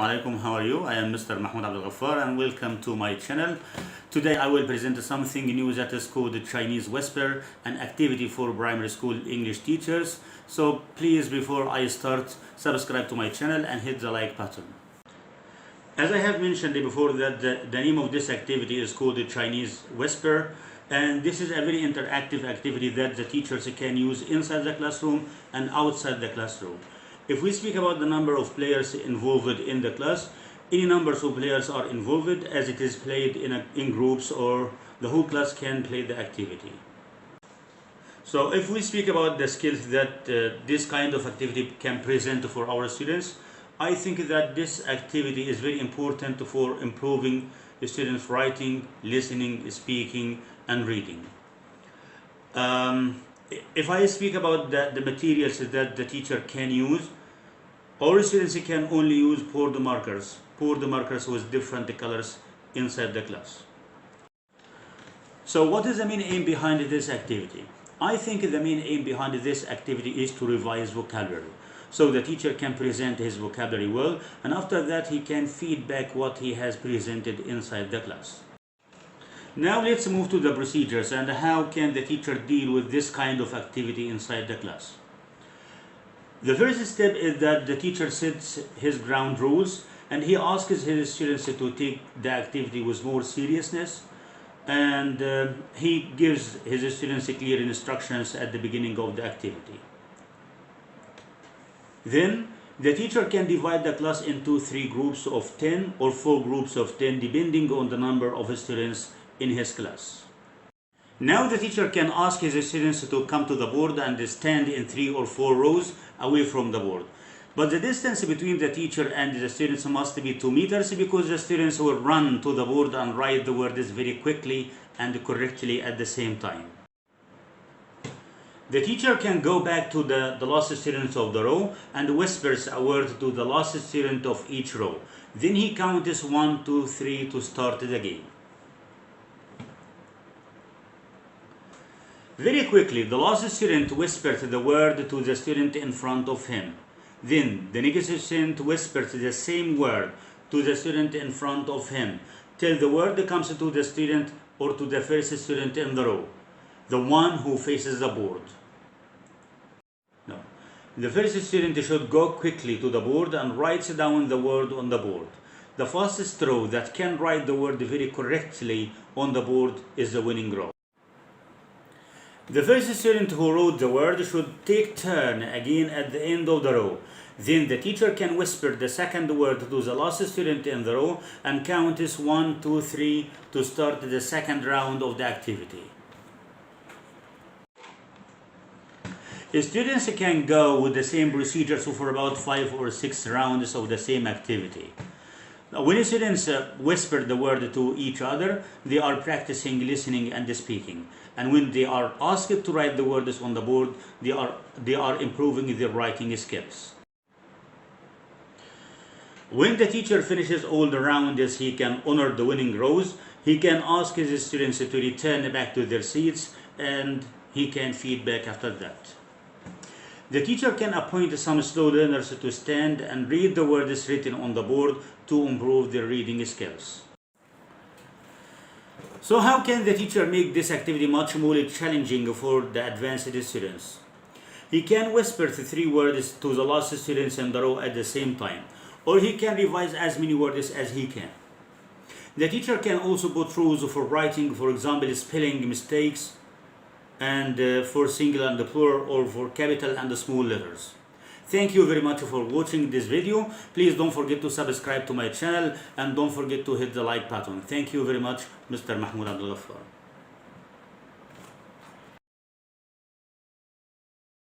alaikum, how are you? I am Mr. Mahmoud Abdul Ghaffar and welcome to my channel. Today I will present something new that is called the Chinese Whisper, an activity for primary school English teachers. So please, before I start, subscribe to my channel and hit the like button. As I have mentioned before, that the name of this activity is called the Chinese Whisper, and this is a very interactive activity that the teachers can use inside the classroom and outside the classroom. If we speak about the number of players involved in the class, any numbers of players are involved as it is played in groups, or the whole class can play the activity. So if we speak about the skills that this kind of activity can present for our students, I think that this activity is very important for improving the students' writing, listening, speaking, and reading. If I speak about the materials that the teacher can use, our students can only use poured markers with different colors inside the class. So what is the main aim behind this activity? I think the main aim behind this activity is to revise vocabulary. So the teacher can present his vocabulary well, and after that he can feedback what he has presented inside the class. Now let's move to the procedures and how can the teacher deal with this kind of activity inside the class. The first step is that the teacher sets his ground rules and he asks his students to take the activity with more seriousness, and he gives his students clear instructions at the beginning of the activity. Then the teacher can divide the class into 3 groups of 10 or 4 groups of 10 depending on the number of students in his class. Now the teacher can ask his students to come to the board and stand in 3 or 4 rows away from the board. But the distance between the teacher and the students must be 2 meters, because the students will run to the board and write the words very quickly and correctly at the same time. The teacher can go back to the last student of the row and whispers a word to the last student of each row. Then he counts 1, 2, 3 to start the game. Very quickly, the last student whispers the word to the student in front of him. Then the next student whispers the same word to the student in front of him till the word comes to the student or to the first student in the row, the one who faces the board. No. The first student should go quickly to the board and writes down the word on the board. The fastest row that can write the word very correctly on the board is the winning row. The first student who wrote the word should take turn again at the end of the row. Then the teacher can whisper the second word to the last student in the row and count 1, 2, 3 to start the second round of the activity. The students can go with the same procedures for about 5 or 6 rounds of the same activity. Now, when students whisper the word to each other, they are practicing listening and speaking. And when they are asked to write the words on the board, they are improving their writing skills. When the teacher finishes all the rounds, he can honor the winning rows. He can ask his students to return back to their seats, and he can feedback after that. The teacher can appoint some slow learners to stand and read the words written on the board to improve their reading skills. So how can the teacher make this activity much more challenging for the advanced students? He can whisper 3 words to the last students in the row at the same time, or he can revise as many words as he can. The teacher can also put rules for writing, for example, spelling mistakes, and for singular and plural, or for capital and small letters. Thank you very much for watching this video. Please don't forget to subscribe to my channel and don't forget to hit the like button. Thank you very much, Mr. Mahmoud Abdul Ghaffar.